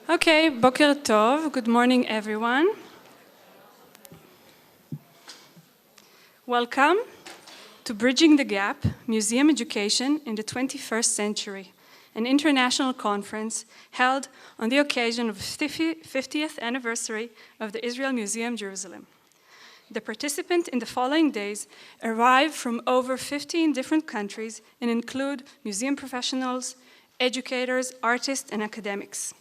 Okay, Boker Tov. Good morning, everyone. Welcome to Bridging the Gap, Museum Education in the 21st Century, an international conference held on the occasion of the 50th anniversary of the Israel Museum, Jerusalem. The participants in the following days arrive from over 15 different countries and include museum professionals, educators, artists, and academics.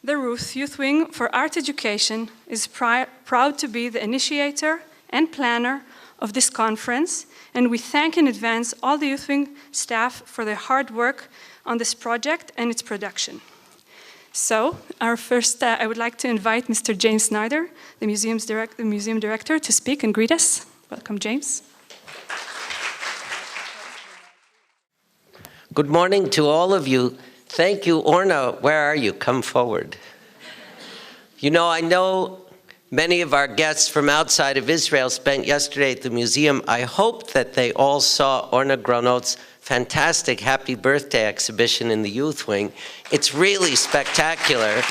The Ruth Youth Wing for Art Education is proud to be the initiator and planner of this conference, and we thank in advance all the Youth Wing staff for their hard work on this project and its production. So, I would like to invite Mr. James Snyder, the museum director, to speak and greet us. Welcome, James. Good morning to all of you. Thank you. Orna, where are you? Come forward. You know, I know many of our guests from outside of Israel spent yesterday at the museum. I hope that they all saw Orna Gronot's fantastic Happy Birthday exhibition in the Youth Wing. It's really spectacular.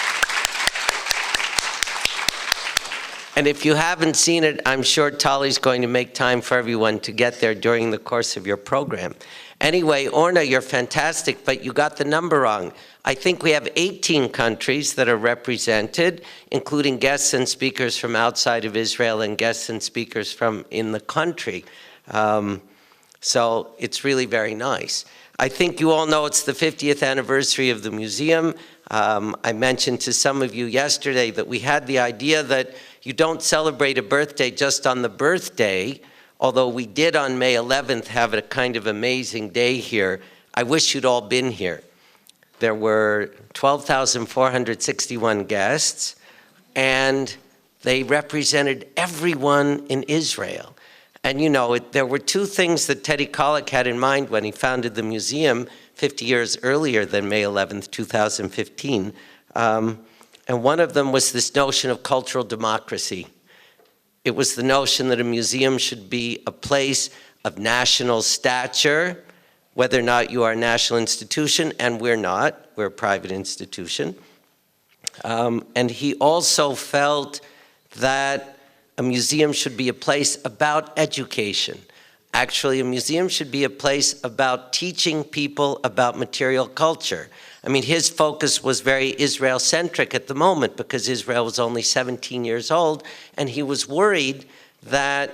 And if you haven't seen it, I'm sure Tali's going to make time for everyone to get there during the course of your program. Anyway, Orna, you're fantastic, but you got the number wrong. I think we have 18 countries that are represented, including guests and speakers from outside of Israel and guests and speakers from in the country. So it's really very nice. I think you all know it's the 50th anniversary of the museum. I mentioned to some of you yesterday that we had the idea that you don't celebrate a birthday just on the birthday, although we did on May 11th have a kind of amazing day here. I wish you'd all been here. There were 12,461 guests, and they represented everyone in Israel. And you know, there were two things that Teddy Kollek had in mind when he founded the museum 50 years earlier than May 11th, 2015. And one of them was this notion of cultural democracy. It was the notion that a museum should be a place of national stature, whether or not you are a national institution, and we're not, we're a private institution. And he also felt that a museum should be a place about education. Actually, a museum should be a place about teaching people about material culture. I mean, his focus was very Israel-centric at the moment because Israel was only 17 years old, and he was worried that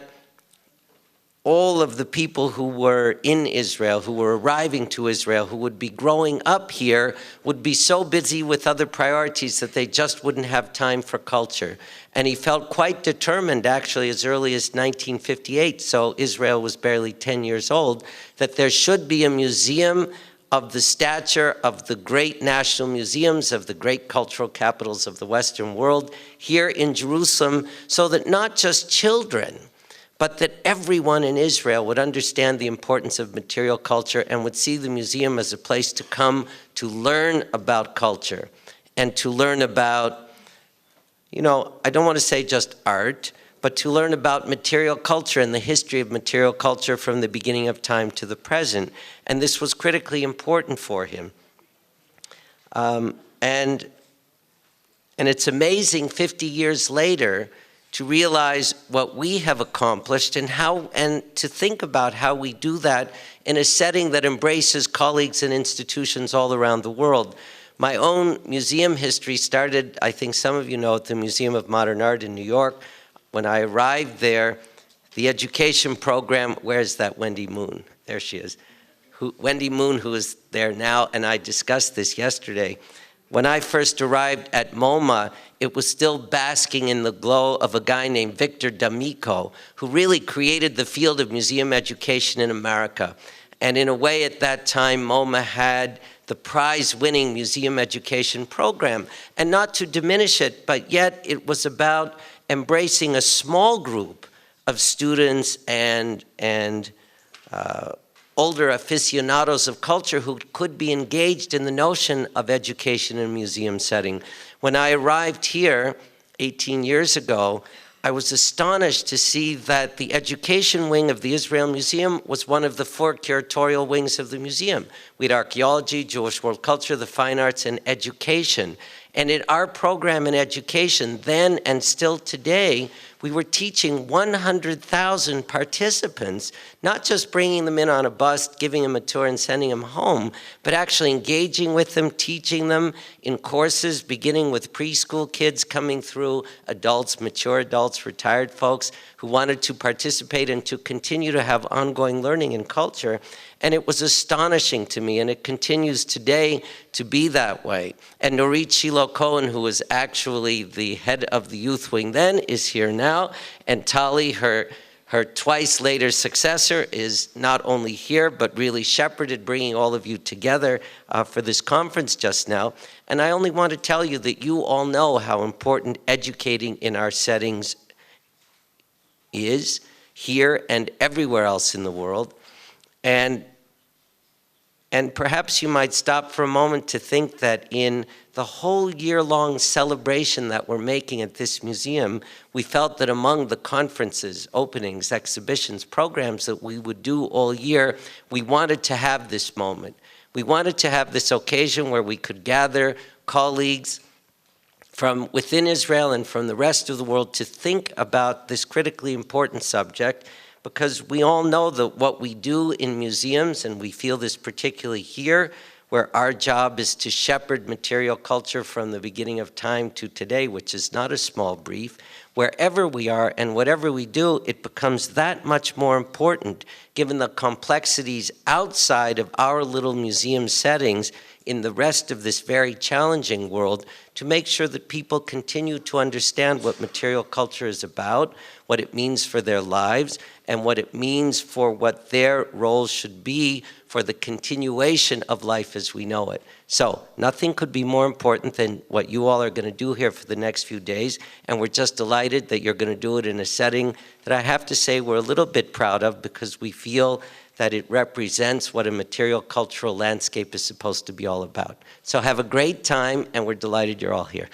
all of the people who were in Israel, who were arriving to Israel, who would be growing up here, would be so busy with other priorities that they just wouldn't have time for culture. And he felt quite determined, actually, as early as 1958, so Israel was barely 10 years old, that there should be a museum of the stature of the great national museums, of the great cultural capitals of the Western world here in Jerusalem, so that not just children, but that everyone in Israel would understand the importance of material culture and would see the museum as a place to come to learn about culture and to learn about, you know, I don't want to say just art, but to learn about material culture and the history of material culture from the beginning of time to the present. And this was critically important for him. And it's amazing 50 years later to realize what we have accomplished and to think about how we do that in a setting that embraces colleagues and institutions all around the world. My own museum history started, I think some of you know, at the Museum of Modern Art in New York. When I arrived there, the education program, where's that Wendy Moon? There she is. Wendy Moon, who is there now, and I discussed this yesterday. When I first arrived at MoMA, it was still basking in the glow of a guy named Victor D'Amico, who really created the field of museum education in America. And in a way, at that time, MoMA had the prize-winning museum education program. And not to diminish it, but yet it was about embracing a small group of students and older aficionados of culture who could be engaged in the notion of education in a museum setting. When I arrived here 18 years ago, I was astonished to see that the education wing of the Israel Museum was one of the 4 curatorial wings of the museum. We had archaeology, Jewish world culture, the fine arts, and education. And in our program in education, then and still today, we were teaching 100,000 participants, not just bringing them in on a bus, giving them a tour and sending them home, but actually engaging with them, teaching them in courses, beginning with preschool kids coming through, adults, mature adults, retired folks who wanted to participate and to continue to have ongoing learning and culture. And it was astonishing to me, and it continues today to be that way. And Norit Shiloh-Cohen, who was actually the head of the youth wing then, is here now. And Tali, her twice later successor, is not only here, but really shepherded bringing all of you together for this conference just now. And I only want to tell you that you all know how important educating in our settings is, here and everywhere else in the world. And perhaps you might stop for a moment to think that in the whole year-long celebration that we're making at this museum, we felt that among the conferences, openings, exhibitions, programs that we would do all year, we wanted to have this moment. We wanted to have this occasion where we could gather colleagues from within Israel and from the rest of the world to think about this critically important subject, because we all know that what we do in museums, and we feel this particularly here, where our job is to shepherd material culture from the beginning of time to today, which is not a small brief, wherever we are and whatever we do, it becomes that much more important, given the complexities outside of our little museum settings in the rest of this very challenging world, to make sure that people continue to understand what material culture is about, what it means for their lives, and what it means for what their roles should be for the continuation of life as we know it. So nothing could be more important than what you all are going to do here for the next few days, and we're just delighted that you're going to do it in a setting that I have to say we're a little bit proud of, because we feel that it represents what a material cultural landscape is supposed to be all about. So have a great time, and we're delighted you're all here.